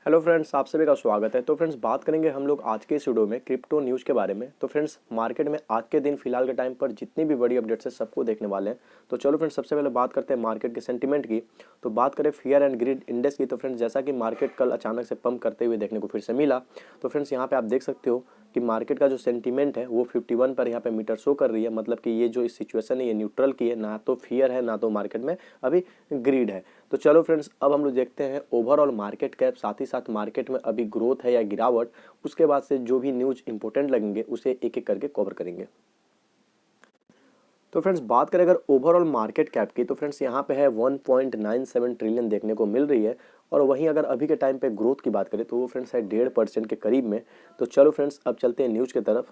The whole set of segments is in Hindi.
हेलो फ्रेंड्स, आप सभी का स्वागत है। तो फ्रेंड्स, बात करेंगे हम लोग आज के इस वीडियो में क्रिप्टो न्यूज़ के बारे में। तो फ्रेंड्स, मार्केट में आज के दिन फिलहाल के टाइम पर जितनी भी बड़ी अपडेट्स है सबको देखने वाले हैं। तो चलो फ्रेंड्स, सबसे पहले बात करते हैं मार्केट के सेंटीमेंट की। तो बात करें फियर एंड ग्रीड इंडेक्स की, तो फ्रेंड्स जैसा कि मार्केट कल अचानक से पंप करते हुए देखने को फिर से मिला। तो फ्रेंड्स यहाँ पे आप देख सकते हो कि मार्केट का जो सेंटीमेंट है वो 51 पर यहाँ पे मीटर शो कर रही है। मतलब कि ये जो इस सिचुएशन है ये न्यूट्रल की है, ना तो फियर है ना तो मार्केट में अभी ग्रीड है। तो चलो फ्रेंड्स, अब हम लोग देखते हैं ओवरऑल मार्केट कैप, साथ ही साथ मार्केट में अभी ग्रोथ है या गिरावट। उसके बाद से जो भी न्यूज इंपॉर्टेंट लगेंगे उसे एक एक करके कवर करेंगे। तो फ्रेंड्स, बात करें अगर ओवरऑल मार्केट कैप की, तो फ्रेंड्स यहाँ पे है 1.97 ट्रिलियन देखने को मिल रही है। और वहीं अगर अभी के टाइम पे ग्रोथ की बात करें तो वो फ्रेंड्स है 1.5% के करीब में। तो चलो फ्रेंड्स, अब चलते हैं न्यूज की तरफ।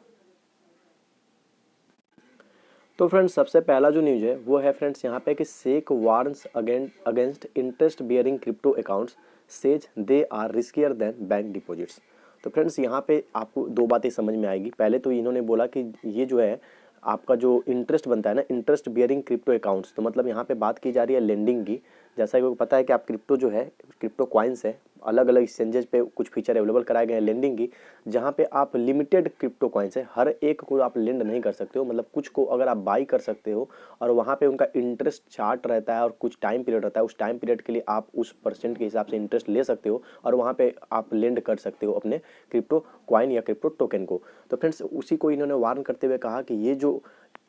तो फ्रेंड्स, सबसे पहला जो न्यूज है वो है फ्रेंड्स यहाँ पे कि SEC warns against interest bearing crypto accounts, says they are riskier than bank deposits. तो फ्रेंड्स यहाँ पे आपको दो बातें समझ में आएगी। पहले तो इन्होंने बोला कि ये जो है आपका जो इंटरेस्ट बनता है ना, इंटरेस्ट बियरिंग क्रिप्टो अकाउंट्स, तो मतलब यहाँ पे बात की जा रही है लेंडिंग की। जैसा कि आपको पता है कि आप क्रिप्टो जो है, क्रिप्टो कॉइन्स है, अलग अलग एक्सचेंजेस पे कुछ फीचर अवेलेबल कराए गए हैं लेंडिंग की, जहाँ पे आप लिमिटेड क्रिप्टो कॉइन्स है, हर एक को आप लेंड नहीं कर सकते हो। मतलब कुछ को अगर आप बाई कर सकते हो और वहाँ पे उनका इंटरेस्ट चार्ट रहता है और कुछ टाइम पीरियड रहता है, उस टाइम पीरियड के लिए आप उस परसेंट के हिसाब से इंटरेस्ट ले सकते हो और वहाँ पे आप लेंड कर सकते हो अपने क्रिप्टो कॉइन या क्रिप्टो टोकन को। तो फ्रेंड्स, उसी को इन्होंने वार्न करते हुए कहा कि ये जो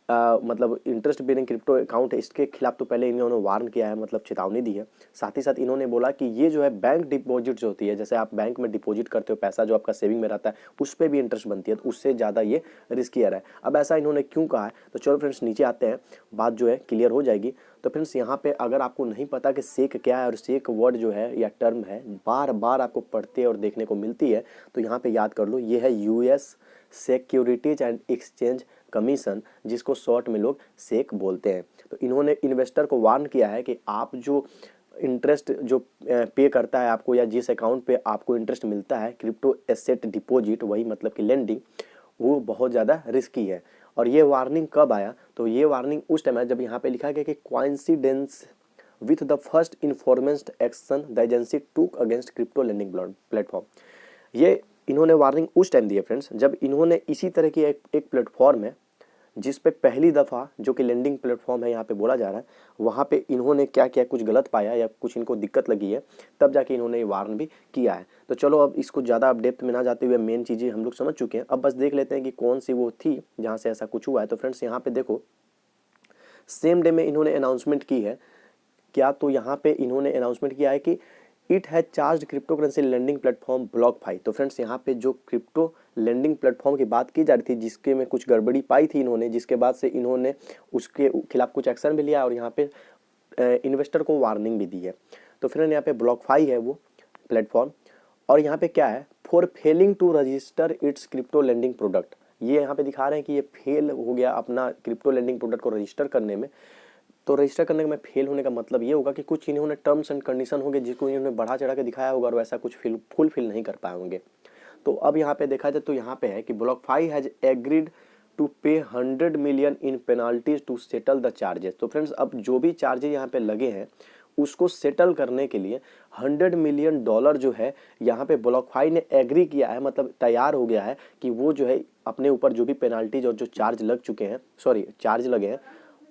मतलब इंटरेस्ट बेरिंग क्रिप्टो अकाउंट है, इसके खिलाफ तो पहले इन्होंने वार्न किया है, मतलब चेतावनी दी है। साथ ही साथ इन्होंने बोला कि ये जो है बैंक डिपॉजिट जो होती है, जैसे आप बैंक में डिपॉजिट करते हो पैसा जो आपका सेविंग में रहता है, उस पर भी इंटरेस्ट बनती है, तो उससे ज़्यादा ये रिस्कियर है। अब ऐसा इन्होंने क्यों कहा है, तो चलो फ्रेंड्स नीचे आते हैं, बात जो है क्लियर हो जाएगी। तो फ्रेंड्स यहाँ पे अगर आपको नहीं पता कि सेक क्या है और सेक वर्ड जो है या टर्म है बार बार आपको पढ़ते और देखने को मिलती है, तो यहाँ पे याद कर लो, ये है US securities and exchange commission, जिसको शॉर्ट में लोग सेक बोलते हैं। तो इन्होंने इन्वेस्टर को वार्न किया है कि आप जो इंटरेस्ट जो पे करता है आपको, या जिस अकाउंट पे आपको इंटरेस्ट मिलता है क्रिप्टो एसेट डिपॉजिट, वही मतलब कि लेंडिंग, वो बहुत ज़्यादा रिस्की है। और ये वार्निंग कब आया, तो ये वार्निंग उस टाइम है जब यहाँ पे लिखा गया कि coincidence with the first informant action the agency टूक अगेंस्ट क्रिप्टो लेंडिंग प्लेटफॉर्म। ये इन्होंने वार्निंग उस टाइम दी है फ्रेंड्स जब इन्होंने इसी तरह की एक प्लेटफॉर्म है जिस पे पहली दफ़ा, जो कि लेंडिंग प्लेटफॉर्म है यहाँ पे बोला जा रहा है, वहाँ पे इन्होंने क्या किया, कुछ गलत पाया या कुछ इनको दिक्कत लगी है, तब जाके इन्होंने ये वार्न भी किया है। तो चलो अब इसको ज़्यादा अब डेप्थ में ना जाते हुए मेन चीज़ें हम लोग समझ चुके हैं, अब बस देख लेते हैं कि कौन सी वो थी जहाँ से ऐसा कुछ हुआ है। तो फ्रेंड्स यहाँ पे देखो, सेम डे में इन्होंने अनाउंसमेंट की है क्या, तो यहाँ पे इन्होंने अनाउंसमेंट किया है कि it has charge crypto currency lending platform BlockFi. तो फ्रेंड्स यहाँ पे जो क्रिप्टो लेंडिंग प्लेटफॉर्म की बात की जा रही थी, जिसके में कुछ गड़बड़ी पाई थी इन्होंने, जिसके बाद से इन्होंने उसके खिलाफ कुछ एक्शन भी लिया और यहाँ पे इन्वेस्टर को वार्निंग भी दी है। तो फ्रेंड यहाँ पे ब्लॉकफाई है वो प्लेटफॉर्म, और यहाँ पे क्या है, for failing to register its crypto lending product. ये यहाँ पे दिखा रहे हैं कि ये फेल हो गया अपना क्रिप्टो लेंडिंग प्रोडक्ट को रजिस्टर करने में। तो रजिस्टर करने में फेल होने का मतलब ये होगा कि कुछ इन्होंने टर्म्स एंड कंडीशन होंगे जिसको इन्होंने बढ़ा चढ़ा के दिखाया होगा और वैसा कुछ फुलफिल नहीं कर पाए होंगे। तो अब यहाँ पे देखा जाए तो यहाँ पे है कि BlockFi has agreed to pay 100 million in penalties to settle the charges. तो फ्रेंड्स, अब जो भी चार्जेस यहाँ पे लगे हैं उसको सेटल करने के लिए 100 मिलियन डॉलर जो है यहाँ पे ब्लॉकफाई ने एग्री किया है, मतलब तैयार हो गया है कि वो जो है अपने ऊपर जो भी पेनाल्टीज और जो चार्ज लग चुके हैं, सॉरी चार्ज लगे हैं,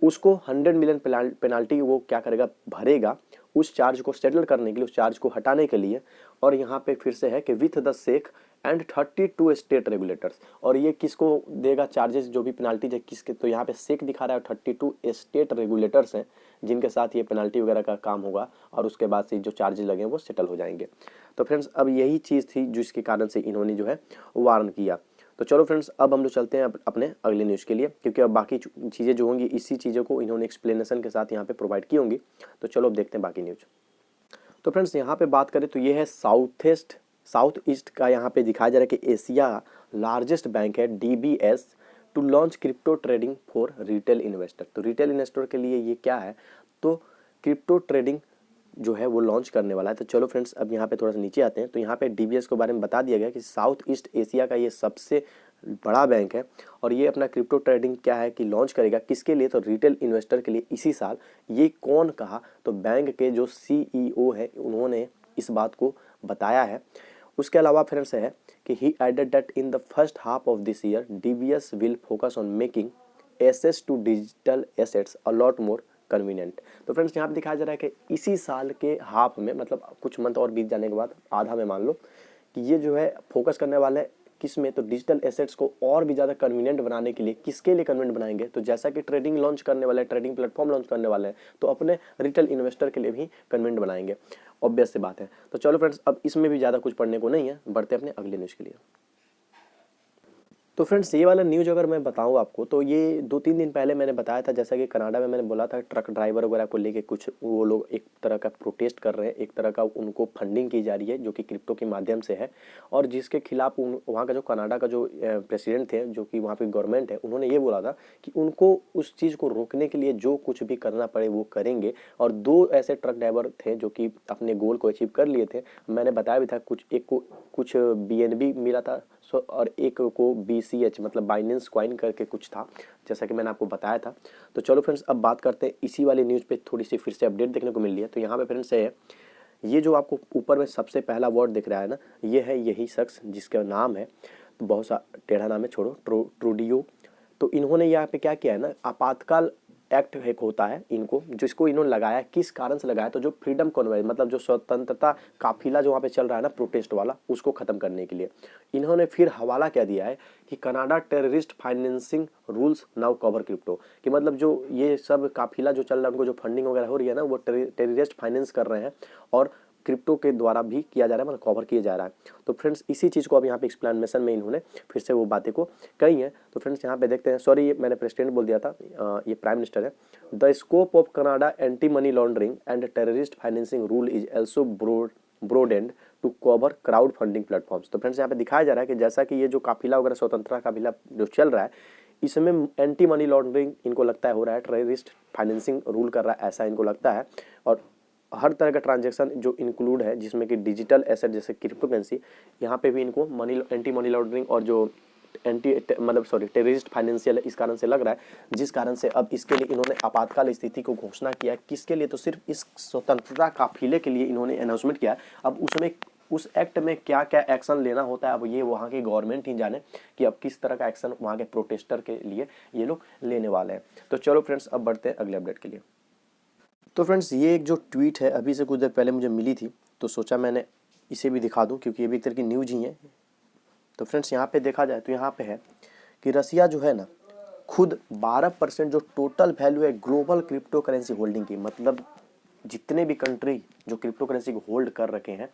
उसको 100 मिलियन पेनाल्टी वो क्या करेगा, भरेगा उस चार्ज को सेटल करने के लिए, उस चार्ज को हटाने के लिए। और यहाँ पे फिर से है कि with the sake and 32 state regulators. और ये किसको देगा चार्जेस, जो भी पेनाल्टी है किसके, तो यहाँ पे सेक दिखा रहा है 32 स्टेट रेगुलेटर्स हैं जिनके साथ ये पेनाल्टी वगैरह का काम होगा और उसके बाद से जो चार्जेस लगे वो सेटल हो जाएंगे। तो फ्रेंड्स, अब यही चीज़ थी जिसके कारण से इन्होंने जो है वार्न किया। तो चलो फ्रेंड्स, अब हम लोग चलते हैं अपने अगले न्यूज़ के लिए, क्योंकि अब बाकी चीज़ें जो होंगी इसी चीज़ों को इन्होंने एक्सप्लेनेशन के साथ यहाँ पे प्रोवाइड की होंगी। तो चलो अब देखते हैं बाकी न्यूज़। तो फ्रेंड्स यहाँ पे बात करें तो ये है साउथ ईस्ट का, यहाँ पे दिखाया जा रहा है कि एशिया लार्जेस्ट बैंक है DBS to launch crypto trading for retail investor. तो रिटेल इन्वेस्टर के लिए ये क्या है, तो क्रिप्टो ट्रेडिंग जो है वो लॉन्च करने वाला है। तो चलो फ्रेंड्स, अब यहाँ पे थोड़ा सा नीचे आते हैं। तो यहाँ पे डीबीएस के बारे में बता दिया गया कि साउथ ईस्ट एशिया का ये सबसे बड़ा बैंक है और ये अपना क्रिप्टो ट्रेडिंग क्या है कि लॉन्च करेगा, किसके लिए, तो रिटेल इन्वेस्टर के लिए इसी साल। ये कौन कहा, तो बैंक के जो सीईओ है उन्होंने इस बात को बताया है। उसके अलावा फ्रेंड्स है कि he added that in the first half of this year DBS will focus on making access to digital assets a lot more convenient. तो फ्रेंड्स यहाँ पे दिखाया जा रहा है कि इसी साल के हाफ में, मतलब कुछ मंथ और बीत जाने के बाद, आधा में मान लो, कि ये जो है फोकस करने वाले हैं किस में, तो डिजिटल एसेट्स को और भी ज़्यादा कन्वीनियंट बनाने के लिए। किसके लिए कन्वीनियंट बनाएंगे, तो जैसा कि ट्रेडिंग लॉन्च करने वाले हैं, ट्रेडिंग प्लेटफॉर्म लॉन्च करने वाले हैं, तो अपने रिटेल इन्वेस्टर के लिए भी कन्वीनियंट बनाएंगे, ऑब्वियस सी बात है। तो चलो फ्रेंड्स, अब इसमें भी ज़्यादा कुछ पढ़ने को नहीं है, बढ़ते अपने अगले न्यूज़ के लिए। तो फ्रेंड्स ये वाला न्यूज़ अगर मैं बताऊं आपको, तो ये 2-3 दिन पहले मैंने बताया था, जैसा कि कनाडा में मैंने बोला था ट्रक ड्राइवर वगैरह को लेके कुछ वो लोग एक तरह का प्रोटेस्ट कर रहे हैं, एक तरह का उनको फंडिंग की जा रही है जो कि क्रिप्टो के माध्यम से है, और जिसके खिलाफ वहाँ का जो कनाडा का जो प्रेसिडेंट थे, जो कि वहाँ पे गवर्नमेंट है, उन्होंने ये बोला था कि उनको उस चीज़ को रोकने के लिए जो कुछ भी करना पड़े वो करेंगे। और 2 ऐसे ट्रक ड्राइवर थे जो कि अपने गोल को अचीव कर लिए थे। मैंने बताया भी था, एक को कुछ BNB मिला था, और एक को BCH मतलब बाइनेंस कॉइन करके कुछ था, जैसा कि मैंने आपको बताया था। तो चलो फ्रेंड्स, अब बात करते हैं इसी वाली न्यूज़ पे, थोड़ी सी फिर से अपडेट देखने को मिल रही है। तो यहाँ पे फ्रेंड्स है, ये जो आपको ऊपर में सबसे पहला वर्ड दिख रहा है ना, ये है यही शख्स जिसका नाम है, तो बहुत सा टेढ़ा नाम है, छोड़ो, ट्रूडियो। तो इन्होंने यहाँ पे क्या किया है ना, आपातकाल एक्ट एक होता है इनको, जिसको इन्होंने लगाया, किस कारण से लगाया, तो जो फ्रीडम कॉन्वॉय मतलब जो स्वतंत्रता काफिला जो वहाँ पे चल रहा है ना प्रोटेस्ट वाला, उसको खत्म करने के लिए इन्होंने फिर हवाला क्या दिया है कि Canada terrorist financing rules now cover crypto, कि मतलब जो ये सब काफिला जो चल रहा है, उनको जो फंडिंग वगैरह हो रही है ना, वो टेररिस्ट फाइनेंस कर रहे हैं और क्रिप्टो के द्वारा भी किया जा रहा है, मतलब कवर किया जा रहा है। तो फ्रेंड्स इसी चीज़ को अब यहाँ पे एक्सप्लेनेशन में इन्होंने फिर से वो बातें को कही है। तो फ्रेंड्स यहाँ पे देखते हैं, सॉरी ये मैंने प्रेसिडेंट बोल दिया था, ये प्राइम मिनिस्टर है। The scope of Canada anti money laundering and terrorist financing rule is also broadened to cover crowd funding platforms. तो फ्रेंड्स यहाँ पे दिखाया जा रहा है कि जैसा कि ये जो काफिला वगैरह स्वतंत्रता काफिला जो चल रहा है, इसमें एंटी मनी लॉन्ड्रिंग इनको लगता है हो रहा है, टेररिस्ट फाइनेंसिंग रूल कर रहा है ऐसा इनको लगता है, और हर तरह का ट्रांजैक्शन जो इंक्लूड है, जिसमें कि डिजिटल एसेट जैसे क्रिप्टो करेंसी, यहाँ पे भी इनको एंटी मनी लॉन्ड्रिंग और जो टेररिस्ट फाइनेंशियल इस कारण से लग रहा है, जिस कारण से अब इसके लिए इन्होंने आपातकाल स्थिति को घोषणा किया है। किसके लिए, तो सिर्फ इस स्वतंत्रता काफिले के लिए इन्होंने अनाउंसमेंट किया है। अब उसमें उस एक्ट में क्या क्या एक्शन लेना होता है, अब ये वहाँ की गवर्नमेंट ही जाने कि अब किस तरह का एक्शन वहाँ के प्रोटेस्टर के लिए ये लोग लेने वाले हैं। तो चलो फ्रेंड्स, अब बढ़ते हैं अगले अपडेट के लिए। तो फ्रेंड्स ये एक जो ट्वीट है अभी से कुछ देर पहले मुझे मिली थी, तो सोचा मैंने इसे भी दिखा दूं, क्योंकि ये भी एक तरह की न्यूज ही है। तो फ्रेंड्स यहाँ पे देखा जाए तो यहाँ पे है कि रसिया जो है ना, खुद 12% जो टोटल वैल्यू है ग्लोबल क्रिप्टो करेंसी होल्डिंग की, मतलब जितने भी कंट्री जो क्रिप्टो करेंसी को होल्ड कर रखे हैं,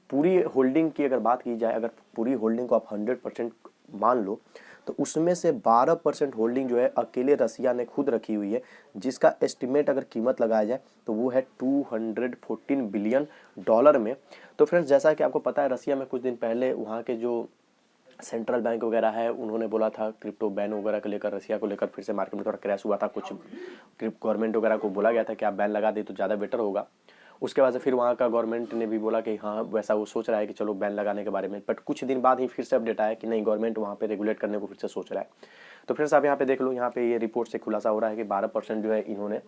पूरी होल्डिंग की अगर बात की जाए, अगर पूरी होल्डिंग को आप 100% मान लो, तो उसमें से 12% होल्डिंग जो है अकेले रसिया ने खुद रखी हुई है, जिसका एस्टिमेट अगर कीमत लगाया जाए तो वो है $214 बिलियन में। तो फ्रेंड्स जैसा कि आपको पता है, रसिया में कुछ दिन पहले वहाँ के जो सेंट्रल बैंक वगैरह है, उन्होंने बोला था क्रिप्टो बैन वगैरह को लेकर, रसिया को लेकर फिर से मार्केट में थोड़ा क्रैश हुआ था, कुछ गवर्नमेंट वगैरह को बोला गया था कि आप बैन लगा दे तो ज़्यादा बेटर होगा। उसके बाद से फिर वहाँ का गवर्नमेंट ने भी बोला कि हाँ वैसा वो सोच रहा है कि चलो बैन लगाने के बारे में, बट कुछ दिन बाद ही फिर से अपडेट आया कि नहीं, गवर्नमेंट वहाँ पे रेगुलेट करने को फिर से सोच रहा है। तो फ्रेंड्स आप यहाँ पे देख लो, यहाँ पे ये रिपोर्ट से खुलासा हो रहा है कि 12% जो है इन्होंने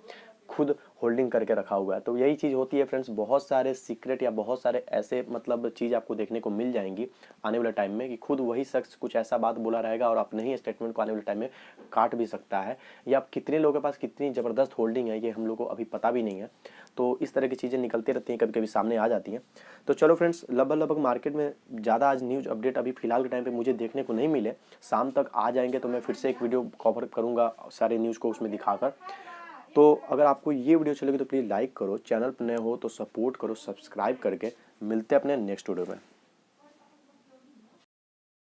खुद होल्डिंग करके रखा हुआ है। तो यही चीज़ होती है फ्रेंड्स, बहुत सारे सीक्रेट या बहुत सारे ऐसे मतलब चीज़ आपको देखने को मिल जाएंगी आने वाले टाइम में, कि खुद वही शख्स कुछ ऐसा बात बोला रहेगा और अपने ही स्टेटमेंट को आने वाले टाइम में काट भी सकता है, या कितने लोगों के पास कितनी ज़बरदस्त होल्डिंग है ये हम लोग को अभी पता भी नहीं है। तो इस तरह की चीज़ें निकलती रहती हैं, कभी कभी सामने आ जाती हैं। तो चलो फ्रेंड्स, लगभग मार्केट में ज़्यादा आज न्यूज़ अपडेट अभी फिलहाल के टाइम पे मुझे देखने को नहीं मिले, शाम तक आ जाएंगे तो मैं फिर से एक वीडियो कवर करूँगा सारे न्यूज़ को उसमें दिखाकर। तो अगर आपको ये वीडियो अच्छी लगी तो प्लीज़ लाइक करो, चैनल पर नए हो तो सपोर्ट करो सब्सक्राइब करके। मिलते हैं अपने नेक्स्ट वीडियो में।